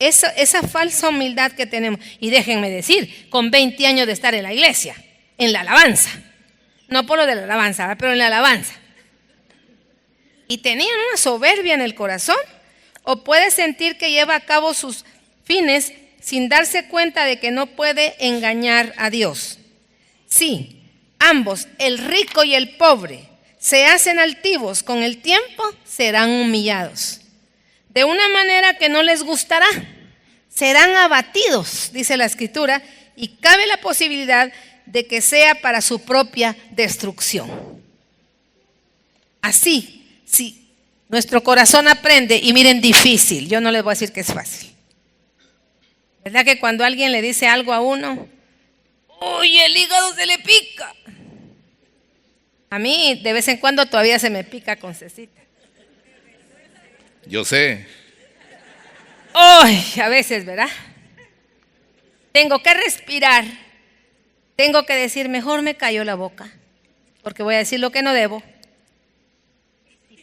esa falsa humildad que tenemos, y déjenme decir, con 20 años de estar en la iglesia, en la alabanza, no por lo de la alabanza, ¿verdad? Pero en la alabanza, y tenían una soberbia en el corazón, o puede sentir que lleva a cabo sus fines sin darse cuenta de que no puede engañar a Dios. Sí, ambos, el rico y el pobre, se hacen altivos, con el tiempo serán humillados. De una manera que no les gustará, serán abatidos, dice la Escritura, y cabe la posibilidad de que sea para su propia destrucción. Así, si nuestro corazón aprende, y miren, difícil, yo no les voy a decir que es fácil. ¿Verdad que cuando alguien le dice algo a uno, uy, el hígado se le pica? A mí de vez en cuando todavía se me pica con cecita. Yo sé. Ay, a veces, ¿verdad? Tengo que respirar. Tengo que decir, mejor me callo la boca, porque voy a decir lo que no debo.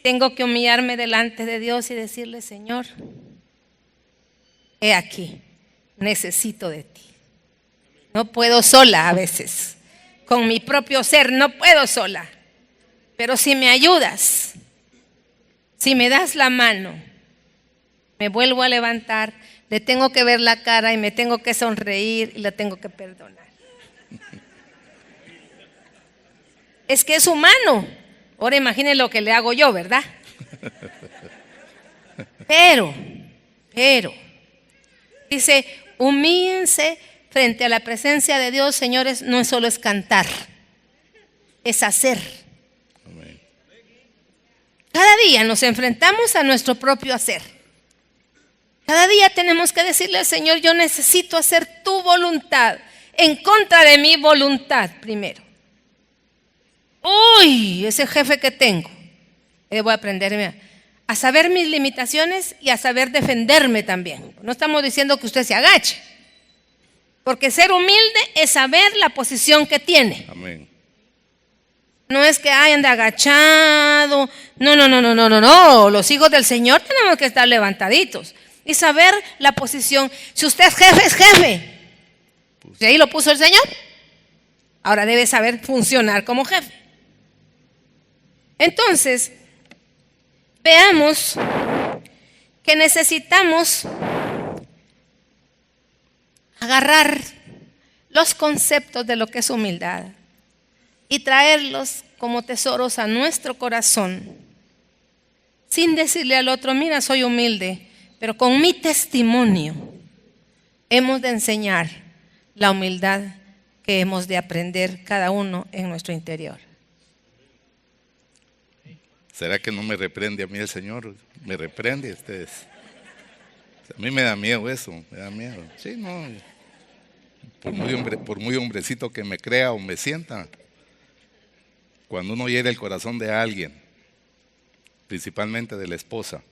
Tengo que humillarme delante de Dios y decirle, Señor, he aquí, necesito de ti. No puedo sola a veces, con mi propio ser no puedo sola, pero si me ayudas, si me das la mano, me vuelvo a levantar, le tengo que ver la cara y me tengo que sonreír y le tengo que perdonar. Es que es humano. Ahora imaginen lo que le hago yo, ¿verdad? Pero, dice, humíllense frente a la presencia de Dios, señores, no es solo es cantar, es hacer. Amén. Cada día nos enfrentamos a nuestro propio hacer. Cada día tenemos que decirle al Señor, yo necesito hacer tu voluntad en contra de mi voluntad primero. Uy, ese jefe que tengo, debo aprenderme a saber mis limitaciones y a saber defenderme también. No estamos diciendo que usted se agache, porque ser humilde es saber la posición que tiene. Amén. No es que ande agachado. No. Los hijos del Señor tenemos que estar levantaditos y saber la posición. Si usted es jefe, es jefe. Si ahí lo puso el Señor, ahora debe saber funcionar como jefe. Entonces, veamos que necesitamos agarrar los conceptos de lo que es humildad y traerlos como tesoros a nuestro corazón, sin decirle al otro, mira, soy humilde, pero con mi testimonio hemos de enseñar la humildad que hemos de aprender cada uno en nuestro interior. ¿Será que no me reprende a mí el Señor? ¿Me reprende a ustedes? A mí me da miedo eso, me da miedo. Sí, no. Por muy hombrecito que me crea o me sienta, cuando uno hiere el corazón de alguien, principalmente de la esposa,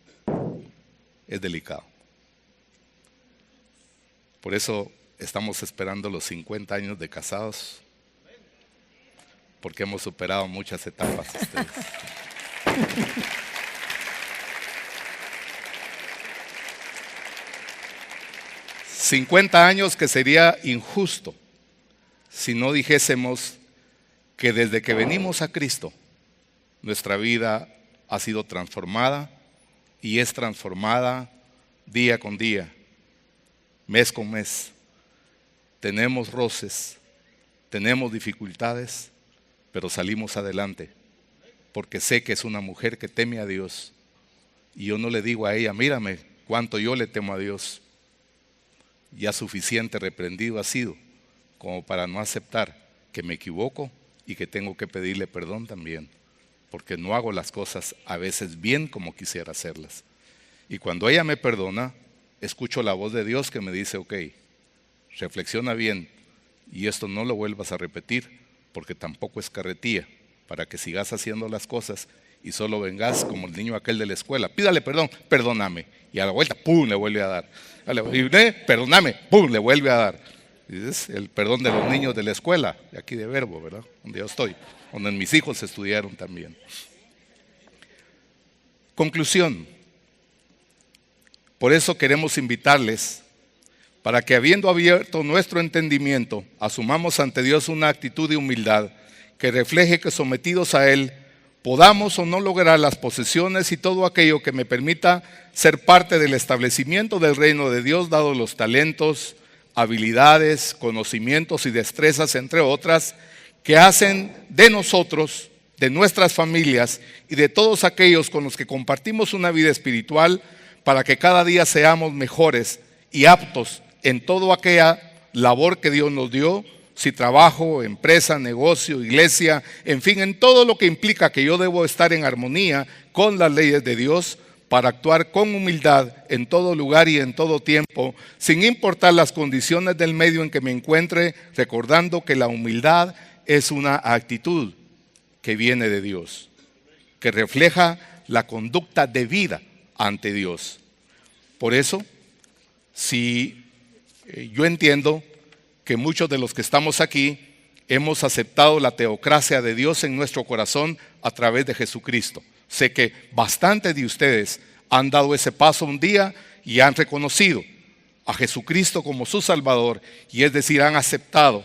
es delicado. Por eso estamos esperando los 50 años de casados, porque hemos superado muchas etapas ustedes. 50 años que sería injusto si no dijésemos que desde que venimos a Cristo, nuestra vida ha sido transformada y es transformada día con día, mes con mes. Tenemos roces, tenemos dificultades, pero salimos adelante, porque sé que es una mujer que teme a Dios. Y yo no le digo a ella, mírame cuánto yo le temo a Dios. Ya suficiente reprendido ha sido como para no aceptar que me equivoco y que tengo que pedirle perdón también, porque no hago las cosas a veces bien como quisiera hacerlas. Y cuando ella me perdona, escucho la voz de Dios que me dice, ok, reflexiona bien y esto no lo vuelvas a repetir, porque tampoco es carretilla, para que sigas haciendo las cosas y solo vengas como el niño aquel de la escuela, pídale perdón, perdóname, y a la vuelta, pum, le vuelve a dar, perdóname, pum, le vuelve a dar. Es el perdón de los niños de la escuela, de aquí de Verbo, ¿verdad? Donde yo estoy, donde mis hijos estudiaron también. Conclusión. Por eso queremos invitarles para que, habiendo abierto nuestro entendimiento, asumamos ante Dios una actitud de humildad que refleje que, sometidos a Él, podamos o no lograr las posesiones y todo aquello que me permita ser parte del establecimiento del reino de Dios, dado los talentos, habilidades, conocimientos y destrezas, entre otras, que hacen de nosotros, de nuestras familias y de todos aquellos con los que compartimos una vida espiritual, para que cada día seamos mejores y aptos en toda aquella labor que Dios nos dio, si trabajo, empresa, negocio, iglesia, en fin, en todo lo que implica que yo debo estar en armonía con las leyes de Dios, para actuar con humildad en todo lugar y en todo tiempo, sin importar las condiciones del medio en que me encuentre, recordando que la humildad es una actitud que viene de Dios, que refleja la conducta de vida ante Dios. Por eso, si yo entiendo que muchos de los que estamos aquí hemos aceptado la teocracia de Dios en nuestro corazón a través de Jesucristo. Sé que bastantes de ustedes han dado ese paso un día y han reconocido a Jesucristo como su Salvador, y es decir, han aceptado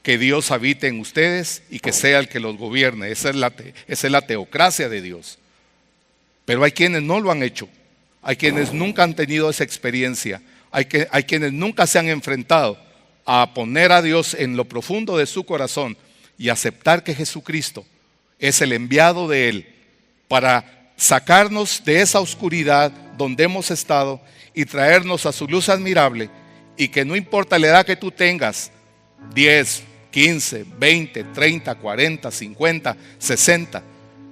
que Dios habite en ustedes y que sea el que los gobierne. Esa es la teocracia de Dios. Pero hay quienes no lo han hecho. hay quienes nunca han tenido esa experiencia, hay quienes nunca se han enfrentado a poner a Dios en lo profundo de su corazón y aceptar que Jesucristo es el enviado de Él para sacarnos de esa oscuridad donde hemos estado y traernos a su luz admirable, y que no importa la edad que tú tengas, 10, 15, 20, 30, 40, 50, 60,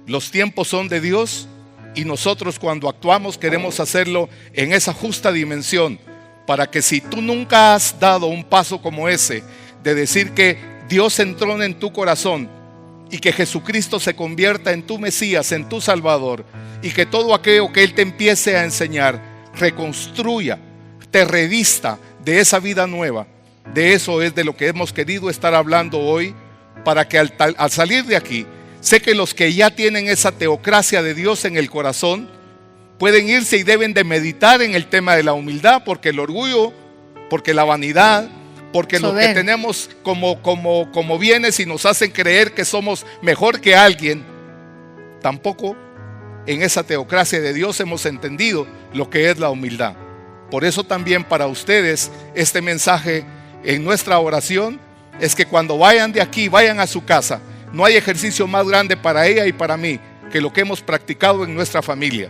los tiempos son de Dios, y nosotros cuando actuamos queremos hacerlo en esa justa dimensión, para que si tú nunca has dado un paso como ese, de decir que Dios entrone en tu corazón y que Jesucristo se convierta en tu Mesías, en tu Salvador, y que todo aquello que Él te empiece a enseñar reconstruya, te revista de esa vida nueva. De eso es de lo que hemos querido estar hablando hoy, para que al salir de aquí, sé que los que ya tienen esa teocracia de Dios en el corazón pueden irse y deben de meditar en el tema de la humildad, porque el orgullo, porque la vanidad, porque lo que tenemos como bienes y nos hacen creer que somos mejor que alguien, tampoco en esa teocracia de Dios hemos entendido lo que es la humildad. Por eso también para ustedes este mensaje en nuestra oración es que cuando vayan de aquí, vayan a su casa. No hay ejercicio más grande para ella y para mí que lo que hemos practicado en nuestra familia,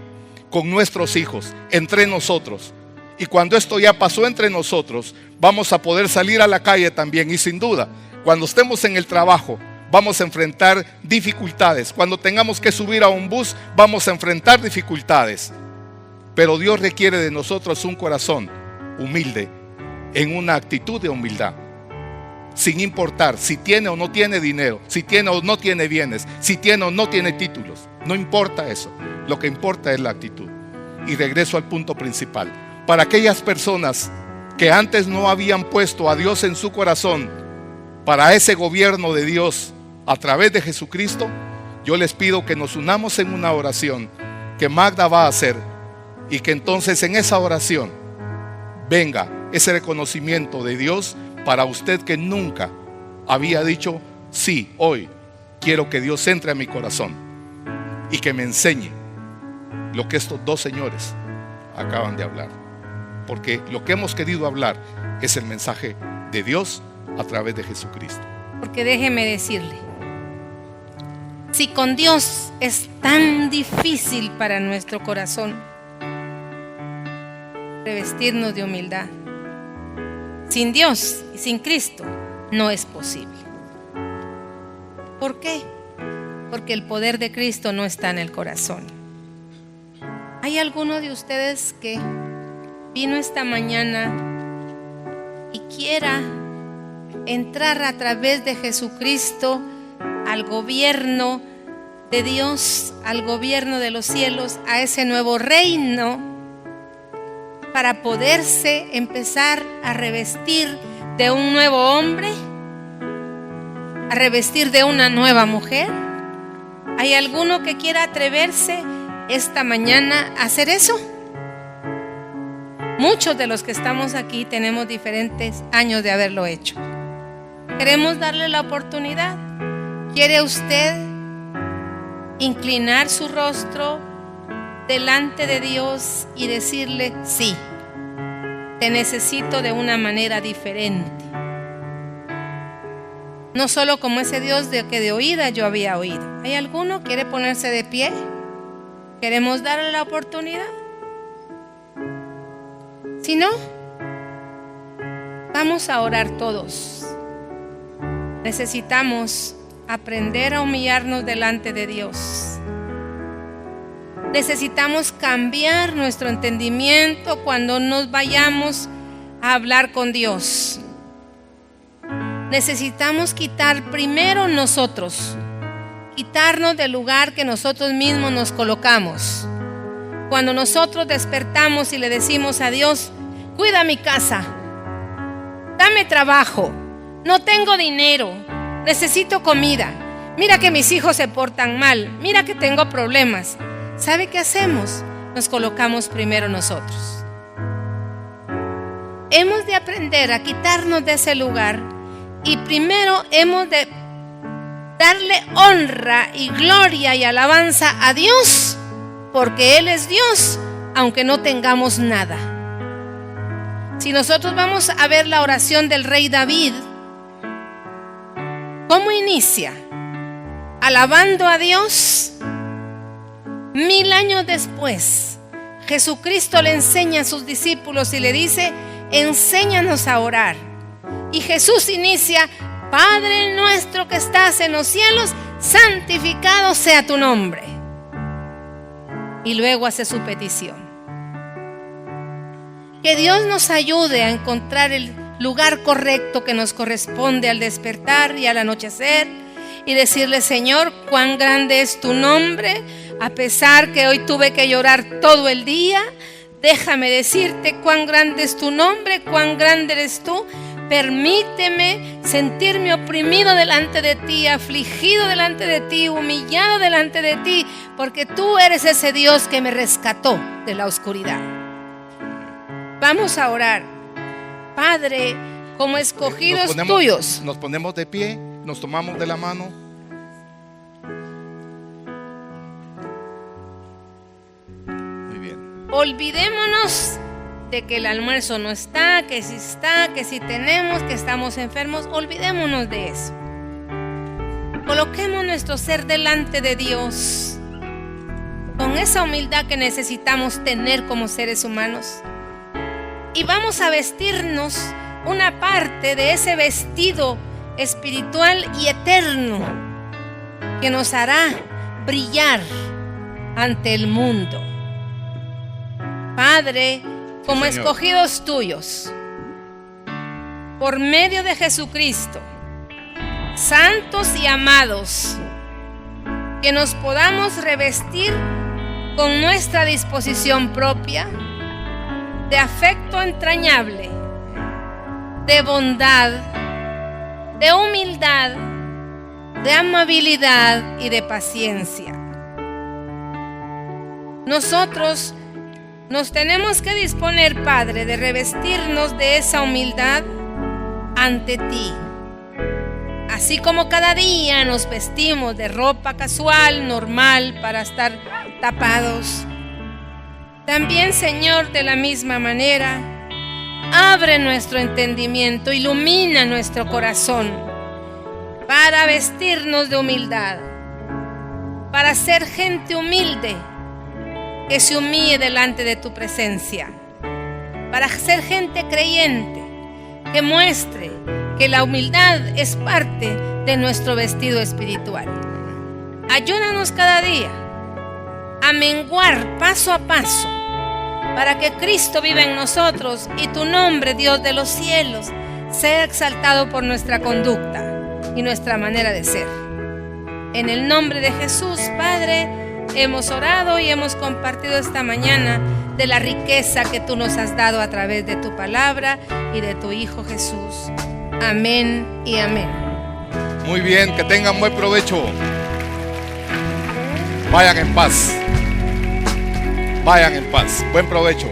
con nuestros hijos, entre nosotros. Y cuando esto ya pasó entre nosotros, vamos a poder salir a la calle también. Y sin duda, cuando estemos en el trabajo, vamos a enfrentar dificultades. Cuando tengamos que subir a un bus, vamos a enfrentar dificultades. Pero Dios requiere de nosotros un corazón humilde, en una actitud de humildad, sin importar si tiene o no tiene dinero, si tiene o no tiene bienes, si tiene o no tiene títulos. No importa eso, lo que importa es la actitud. Y regreso al punto principal. Para aquellas personas que antes no habían puesto a Dios en su corazón, para ese gobierno de Dios a través de Jesucristo, yo les pido que nos unamos en una oración que Magda va a hacer, y que entonces en esa oración venga ese reconocimiento de Dios para usted que nunca había dicho: sí, hoy quiero que Dios entre a mi corazón y que me enseñe lo que estos dos señores acaban de hablar, porque lo que hemos querido hablar es el mensaje de Dios a través de Jesucristo. Porque déjeme decirle, si con Dios es tan difícil para nuestro corazón revestirnos de humildad, sin Dios y sin Cristo no es posible. ¿Por qué? Porque el poder de Cristo no está en el corazón. ¿Hay alguno de ustedes que vino esta mañana y quiera entrar a través de Jesucristo al gobierno de Dios, al gobierno de los cielos, a ese nuevo reino, para poderse empezar a revestir de un nuevo hombre, a revestir de una nueva mujer? ¿Hay alguno que quiera atreverse esta mañana a hacer eso? Muchos de los que estamos aquí tenemos diferentes años de haberlo hecho. Queremos darle la oportunidad. ¿Quiere usted inclinar su rostro delante de Dios y decirle: sí, te necesito de una manera diferente? No solo como ese Dios de que de oída yo había oído. ¿Hay alguno que quiere ponerse de pie? ¿Queremos darle la oportunidad? Si no, vamos a orar todos. Necesitamos aprender a humillarnos delante de Dios. Necesitamos cambiar nuestro entendimiento cuando nos vayamos a hablar con Dios. Necesitamos quitar primero nosotros, quitarnos del lugar que nosotros mismos nos colocamos. Cuando nosotros despertamos y le decimos a Dios: cuida mi casa, dame trabajo, no tengo dinero, necesito comida, mira que mis hijos se portan mal, mira que tengo problemas. ¿Sabe qué hacemos? Nos colocamos primero nosotros. Hemos de aprender a quitarnos de ese lugar y primero hemos de darle honra y gloria y alabanza a Dios, porque Él es Dios, aunque no tengamos nada. Si nosotros vamos a ver la oración del rey David, ¿cómo inicia? Alabando a Dios. 1000 años después, Jesucristo le enseña a sus discípulos y le dice: enséñanos a orar. Y Jesús inicia: Padre nuestro que estás en los cielos, santificado sea tu nombre. Y luego hace su petición. Que Dios nos ayude a encontrar el lugar correcto que nos corresponde al despertar y al anochecer, y decirle: Señor, cuán grande es tu nombre, a pesar que hoy tuve que llorar todo el día. Déjame decirte cuán grande es tu nombre, cuán grande eres tú. Permíteme sentirme oprimido delante de ti, afligido delante de ti, humillado delante de ti, porque tú eres ese Dios que me rescató de la oscuridad. Vamos a orar. Padre, como escogidos tuyos. Nos ponemos de pie, nos tomamos de la mano. Muy bien. Olvidémonos de que el almuerzo no está, que si tenemos, que estamos enfermos. Olvidémonos de eso. Coloquemos nuestro ser delante de Dios con esa humildad que necesitamos tener como seres humanos. Y vamos a vestirnos una parte de ese vestido espiritual y eterno que nos hará brillar ante el mundo. Padre, como Señor, escogidos tuyos, por medio de Jesucristo, santos y amados, que nos podamos revestir con nuestra disposición propia de afecto entrañable, de bondad, de humildad, de amabilidad y de paciencia. Nosotros nos tenemos que disponer, Padre, de revestirnos de esa humildad ante ti. Así como cada día nos vestimos de ropa casual, normal, para estar tapados. También, Señor, de la misma manera, abre nuestro entendimiento, ilumina nuestro corazón para vestirnos de humildad, para ser gente humilde que se humille delante de tu presencia, para ser gente creyente que muestre que la humildad es parte de nuestro vestido espiritual. Ayúdanos cada día a menguar paso a paso para que Cristo viva en nosotros y tu nombre, Dios de los cielos, sea exaltado por nuestra conducta y nuestra manera de ser. En el nombre de Jesús, Padre, hemos orado y hemos compartido esta mañana de la riqueza que tú nos has dado a través de tu palabra y de tu Hijo Jesús. Amén y amén. Muy bien, que tengan buen provecho. Vayan en paz. Vayan en paz. Buen provecho.